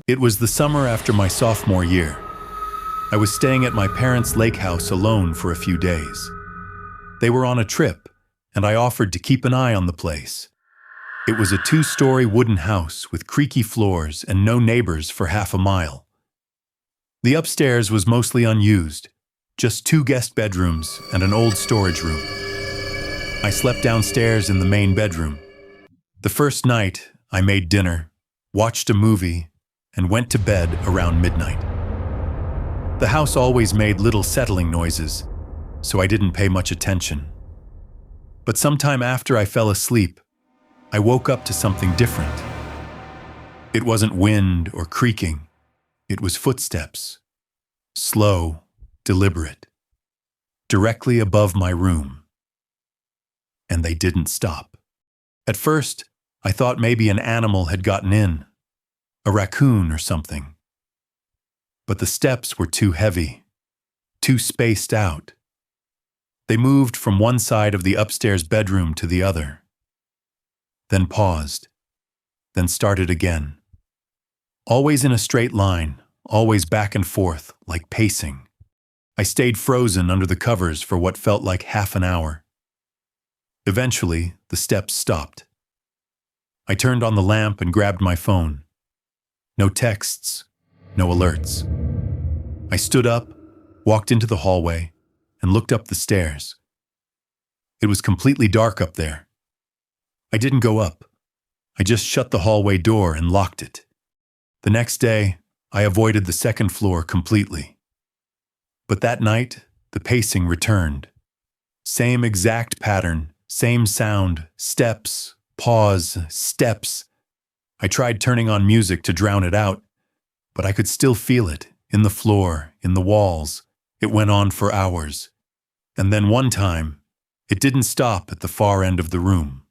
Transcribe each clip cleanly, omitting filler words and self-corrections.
It was the summer after my sophomore year. I was staying at my parents' lake house alone for a few days. They were on a trip, and I offered to keep an eye on the place. It was a 2-story wooden house with creaky floors and no neighbors for half a mile. The upstairs was mostly unused, just 2 guest bedrooms and an old storage room. I slept downstairs in the main bedroom. The first night, I made dinner, watched a movie, and went to bed around midnight. The house always made little settling noises, so I didn't pay much attention. But sometime after I fell asleep, I woke up to something different. It wasn't wind or creaking. It was footsteps. Slow, deliberate. Directly above my room. And they didn't stop. At first, I thought maybe an animal had gotten in. A raccoon or something. But the steps were too heavy, too spaced out. They moved from one side of the upstairs bedroom to the other, then paused, then started again. Always in a straight line, always back and forth, like pacing. I stayed frozen under the covers for what felt like half an hour. Eventually, the steps stopped. I turned on the lamp and grabbed my phone. No texts, no alerts. I stood up, walked into the hallway, and looked up the stairs. It was completely dark up there. I didn't go up. I just shut the hallway door and locked it. The next day, I avoided the second floor completely. But that night, the pacing returned. Same exact pattern, same sound, steps, pause, steps. I tried turning on music to drown it out, but I could still feel it, in the floor, in the walls. It went on for hours. And then one time, it didn't stop at the far end of the room.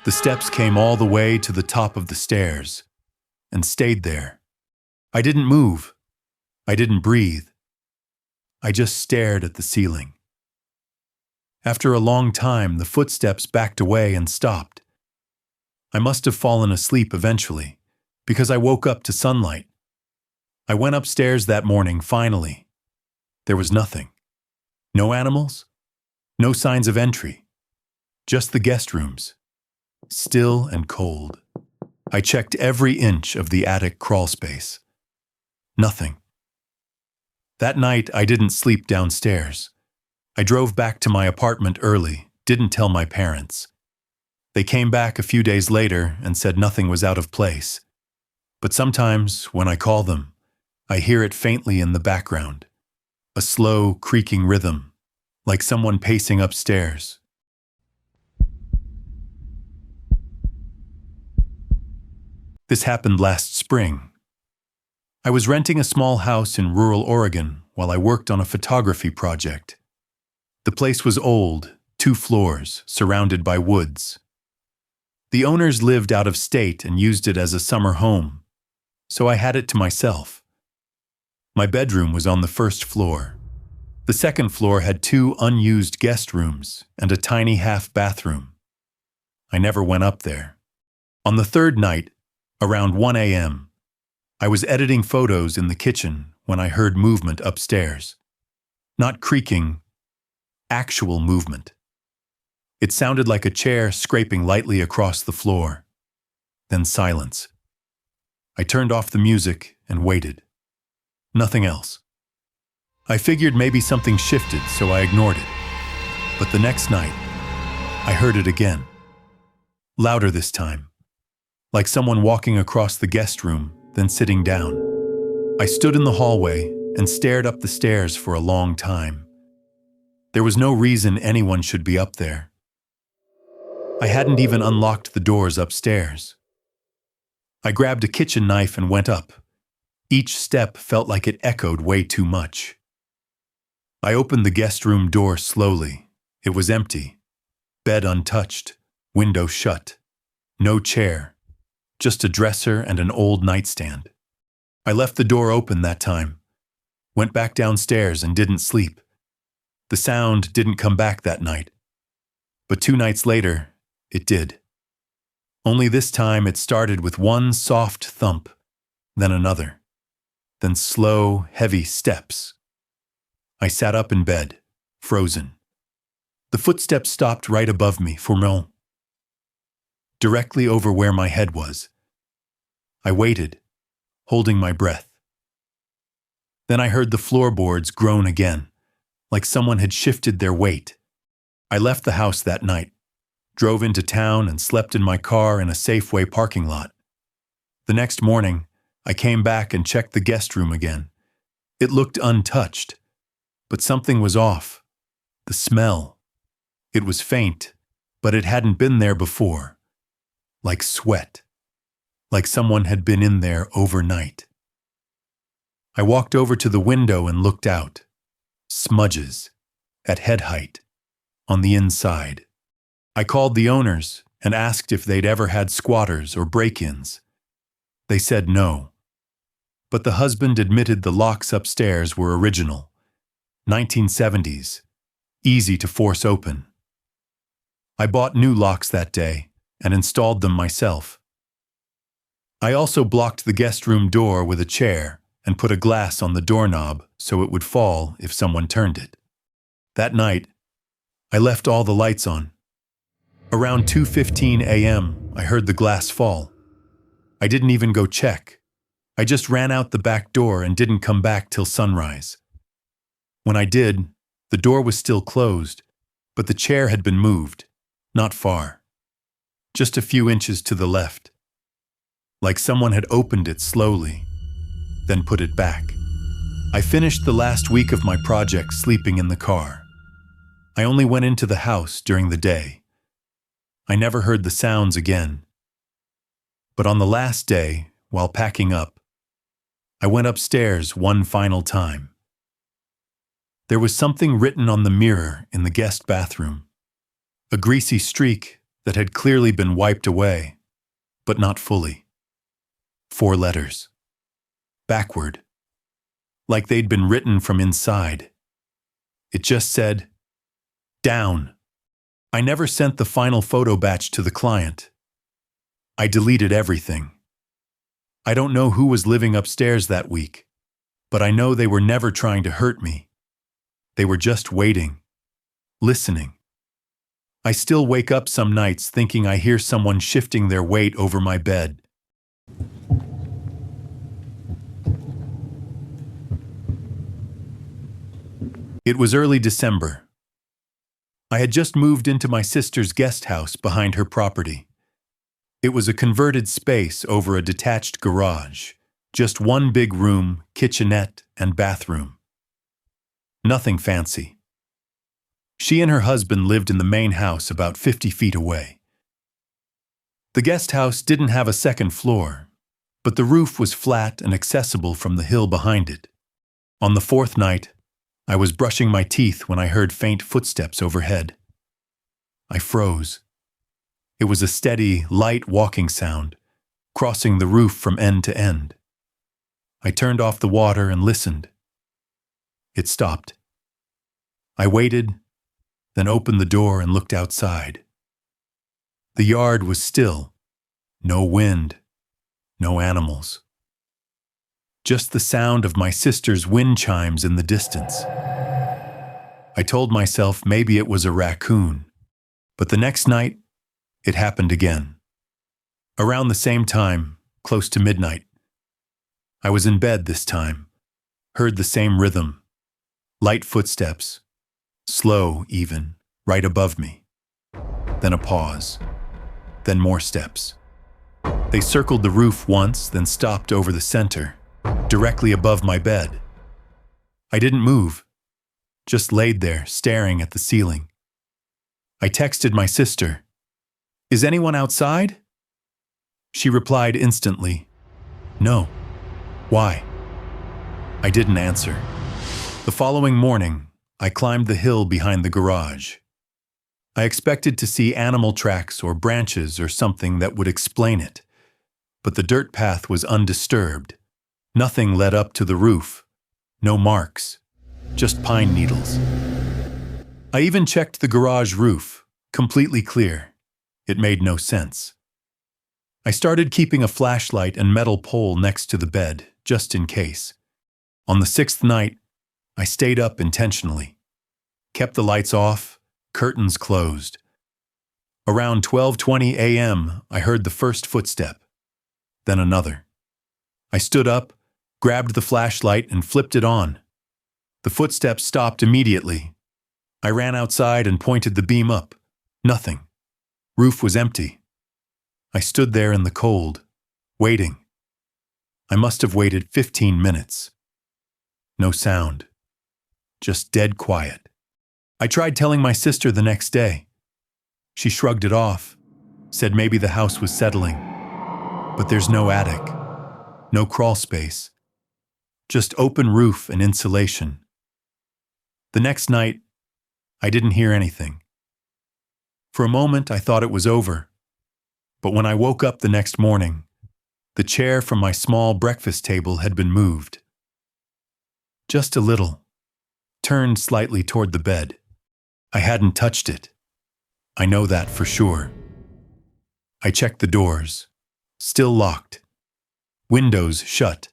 The steps came all the way to the top of the stairs, and stayed there. I didn't move. I didn't breathe. I just stared at the ceiling. After a long time, the footsteps backed away and stopped. I must have fallen asleep eventually, because I woke up to sunlight. I went upstairs that morning, finally. There was nothing. No animals, no signs of entry. Just the guest rooms, still and cold. I checked every inch of the attic crawl space. Nothing. That night, I didn't sleep downstairs. I drove back to my apartment early, didn't tell my parents. They came back a few days later and said nothing was out of place. But sometimes, when I call them, I hear it faintly in the background. A slow, creaking rhythm, like someone pacing upstairs. This happened last spring. I was renting a small house in rural Oregon while I worked on a photography project. The place was old, 2 floors, surrounded by woods. The owners lived out of state and used it as a summer home, so I had it to myself. My bedroom was on the first floor. The second floor had 2 unused guest rooms and a tiny half bathroom. I never went up there. On the third night, around 1 a.m., I was editing photos in the kitchen when I heard movement upstairs. Not creaking, actual movement. It sounded like a chair scraping lightly across the floor. Then silence. I turned off the music and waited. Nothing else. I figured maybe something shifted, so I ignored it. But the next night, I heard it again. Louder this time. Like someone walking across the guest room, then sitting down. I stood in the hallway and stared up the stairs for a long time. There was no reason anyone should be up there. I hadn't even unlocked the doors upstairs. I grabbed a kitchen knife and went up. Each step felt like it echoed way too much. I opened the guest room door slowly. It was empty. Bed untouched, window shut. No chair, just a dresser and an old nightstand. I left the door open that time. Went back downstairs and didn't sleep. The sound didn't come back that night. But 2 nights later, it did. Only this time it started with one soft thump, then another, then slow, heavy steps. I sat up in bed, frozen. The footsteps stopped right above me, directly over where my head was. I waited, holding my breath. Then I heard the floorboards groan again, like someone had shifted their weight. I left the house that night, drove into town and slept in my car in a Safeway parking lot. The next morning, I came back and checked the guest room again. It looked untouched, but something was off. The smell. It was faint, but it hadn't been there before. Like sweat. Like someone had been in there overnight. I walked over to the window and looked out. Smudges, at head height, on the inside. I called the owners and asked if they'd ever had squatters or break-ins. They said no. But the husband admitted the locks upstairs were original, 1970s, easy to force open. I bought new locks that day and installed them myself. I also blocked the guest room door with a chair and put a glass on the doorknob so it would fall if someone turned it. That night, I left all the lights on. Around 2:15 a.m., I heard the glass fall. I didn't even go check. I just ran out the back door and didn't come back till sunrise. When I did, the door was still closed, but the chair had been moved, not far. Just a few inches to the left. Like someone had opened it slowly, then put it back. I finished the last week of my project sleeping in the car. I only went into the house during the day. I never heard the sounds again. But on the last day, while packing up, I went upstairs one final time. There was something written on the mirror in the guest bathroom. A greasy streak that had clearly been wiped away, but not fully. 4 letters. Backward. Like they'd been written from inside. It just said, "Down." I never sent the final photo batch to the client. I deleted everything. I don't know who was living upstairs that week, but I know they were never trying to hurt me. They were just waiting, listening. I still wake up some nights thinking I hear someone shifting their weight over my bed. It was early December. I had just moved into my sister's guest house behind her property. It was a converted space over a detached garage, just one big room, kitchenette, and bathroom. Nothing fancy. She and her husband lived in the main house about 50 feet away. The guest house didn't have a second floor, but the roof was flat and accessible from the hill behind it. On the 4th night, I was brushing my teeth when I heard faint footsteps overhead. I froze. It was a steady, light walking sound, crossing the roof from end to end. I turned off the water and listened. It stopped. I waited, then opened the door and looked outside. The yard was still. No wind, no animals. Just the sound of my sister's wind chimes in the distance. I told myself maybe it was a raccoon, but the next night, it happened again. Around the same time, close to midnight. I was in bed this time, heard the same rhythm, light footsteps, slow even, right above me. Then a pause, then more steps. They circled the roof once, then stopped over the center, directly above my bed. I didn't move, just laid there, staring at the ceiling. I texted my sister, "Is anyone outside?" She replied instantly, "No." "Why?" I didn't answer. The following morning, I climbed the hill behind the garage. I expected to see animal tracks or branches or something that would explain it, but the dirt path was undisturbed. Nothing led up to the roof. No marks. Just pine needles. I even checked the garage roof, completely clear. It made no sense. I started keeping a flashlight and metal pole next to the bed, just in case. On the sixth night, I stayed up intentionally. Kept the lights off, curtains closed. Around 12:20 a.m., I heard the first footstep, then another. I stood up, grabbed the flashlight, and flipped it on. The footsteps stopped immediately. I ran outside and pointed the beam up. Nothing. Roof was empty. I stood there in the cold, waiting. I must have waited 15 minutes. No sound. Just dead quiet. I tried telling my sister the next day. She shrugged it off, said maybe the house was settling. But there's no attic, no crawl space, just open roof and insulation. The next night, I didn't hear anything. For a moment, I thought it was over. But when I woke up the next morning, the chair from my small breakfast table had been moved. Just a little, turned slightly toward the bed. I hadn't touched it. I know that for sure. I checked the doors, still locked. Windows shut.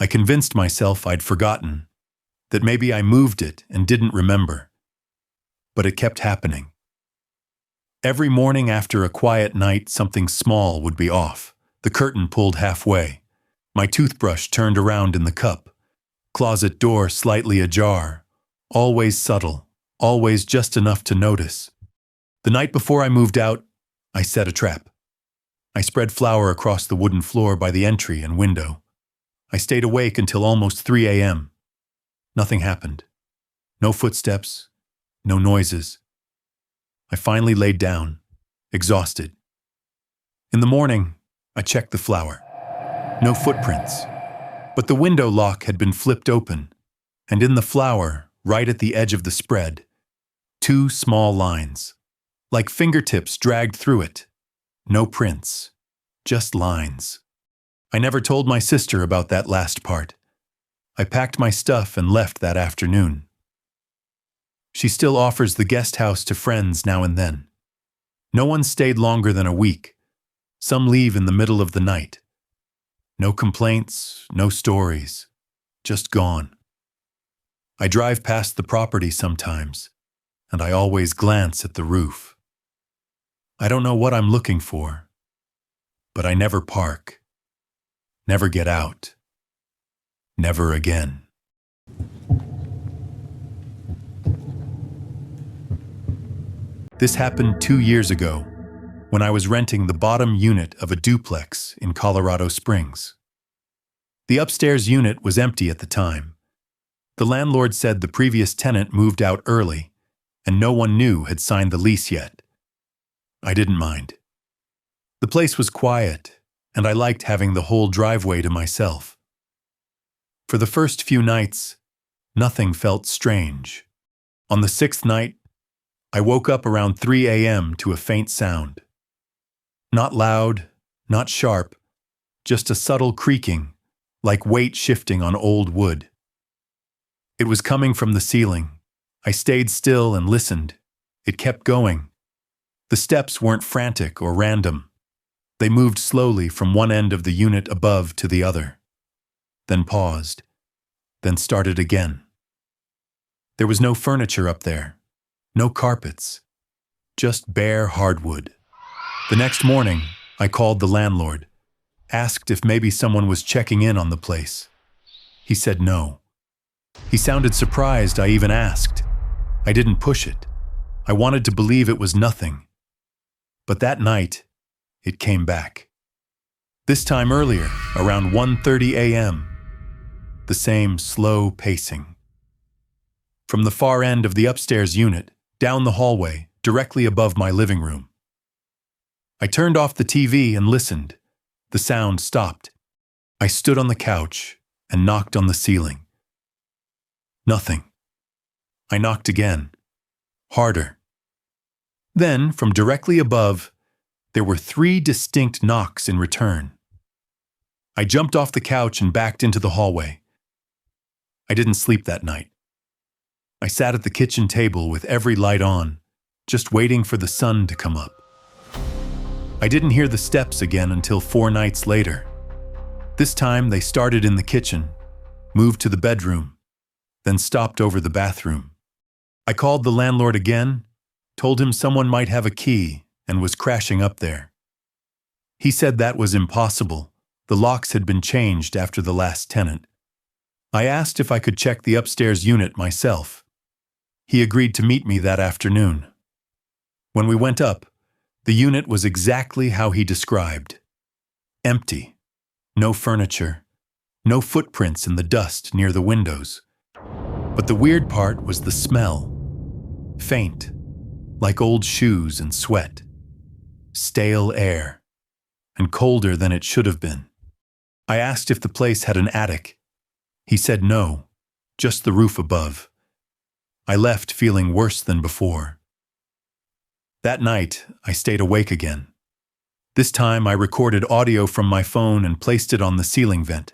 I convinced myself I'd forgotten, that maybe I moved it and didn't remember. But it kept happening. Every morning after a quiet night, something small would be off. The curtain pulled halfway. My toothbrush turned around in the cup. Closet door slightly ajar. Always subtle, always just enough to notice. The night before I moved out, I set a trap. I spread flour across the wooden floor by the entry and window. I stayed awake until almost 3 a.m. Nothing happened. No footsteps, no noises. I finally laid down, exhausted. In the morning, I checked the flour. No footprints. But the window lock had been flipped open, and in the flour, right at the edge of the spread, 2 small lines, like fingertips dragged through it. No prints, just lines. I never told my sister about that last part. I packed my stuff and left that afternoon. She still offers the guest house to friends now and then. No one stayed longer than a week. Some leave in the middle of the night. No complaints, no stories, just gone. I drive past the property sometimes, and I always glance at the roof. I don't know what I'm looking for, but I never park, never get out, never again. This happened 2 years ago, when I was renting the bottom unit of a duplex in Colorado Springs. The upstairs unit was empty at the time. The landlord said the previous tenant moved out early, and no one new had signed the lease yet. I didn't mind. The place was quiet, and I liked having the whole driveway to myself. For the first few nights, nothing felt strange. On the 6th night, I woke up around 3 a.m. to a faint sound. Not loud, not sharp, just a subtle creaking, like weight shifting on old wood. It was coming from the ceiling. I stayed still and listened. It kept going. The steps weren't frantic or random. They moved slowly from one end of the unit above to the other, then paused, then started again. There was no furniture up there. No carpets, just bare hardwood. The next morning, I called the landlord, asked if maybe someone was checking in on the place. He said no. He sounded surprised I even asked. I didn't push it. I wanted to believe it was nothing. But that night, it came back. This time earlier, around 1:30 a.m., the same slow pacing. From the far end of the upstairs unit, down the hallway, directly above my living room. I turned off the TV and listened. The sound stopped. I stood on the couch and knocked on the ceiling. Nothing. I knocked again, harder. Then, from directly above, there were 3 distinct knocks in return. I jumped off the couch and backed into the hallway. I didn't sleep that night. I sat at the kitchen table with every light on, just waiting for the sun to come up. I didn't hear the steps again until 4 nights later. This time they started in the kitchen, moved to the bedroom, then stopped over the bathroom. I called the landlord again, told him someone might have a key and was crashing up there. He said that was impossible. The locks had been changed after the last tenant. I asked if I could check the upstairs unit myself. He agreed to meet me that afternoon. When we went up, the unit was exactly how he described. Empty. No furniture. No footprints in the dust near the windows. But the weird part was the smell. Faint, like old shoes and sweat. Stale air, and colder than it should have been. I asked if the place had an attic. He said no, just the roof above. I left feeling worse than before. That night, I stayed awake again. This time I recorded audio from my phone and placed it on the ceiling vent.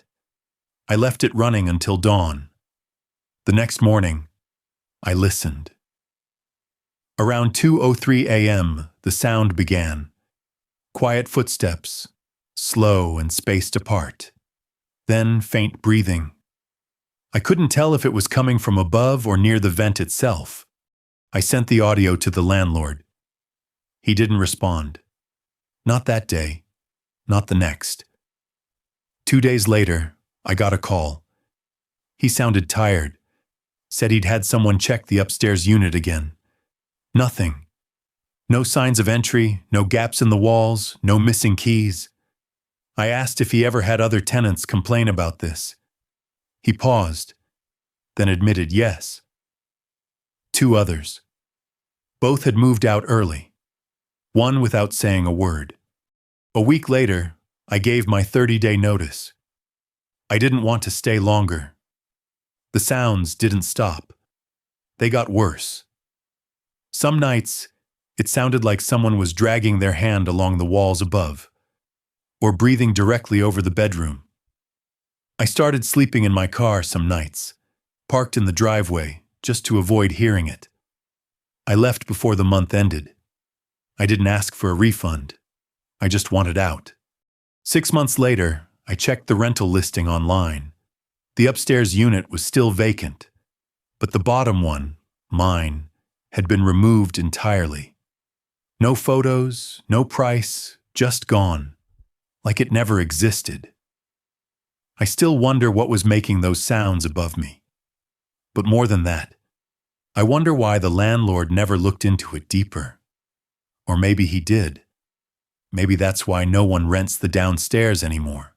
I left it running until dawn. The next morning, I listened. Around 2:03 a.m., the sound began. Quiet footsteps, slow and spaced apart. Then faint breathing. I couldn't tell if it was coming from above or near the vent itself. I sent the audio to the landlord. He didn't respond. Not that day, not the next. 2 days later, I got a call. He sounded tired, said he'd had someone check the upstairs unit again. Nothing. No signs of entry, no gaps in the walls, no missing keys. I asked if he ever had other tenants complain about this. He paused, then admitted yes. 2 others. Both had moved out early. One without saying a word. A week later, I gave my 30-day notice. I didn't want to stay longer. The sounds didn't stop. They got worse. Some nights, it sounded like someone was dragging their hand along the walls above, or breathing directly over the bedroom. I started sleeping in my car some nights, parked in the driveway just to avoid hearing it. I left before the month ended. I didn't ask for a refund. I just wanted out. 6 months later, I checked the rental listing online. The upstairs unit was still vacant, but the bottom one, mine, had been removed entirely. No photos, no price, just gone, like it never existed. I still wonder what was making those sounds above me. But more than that, I wonder why the landlord never looked into it deeper. Or maybe he did. Maybe that's why no one rents the downstairs anymore.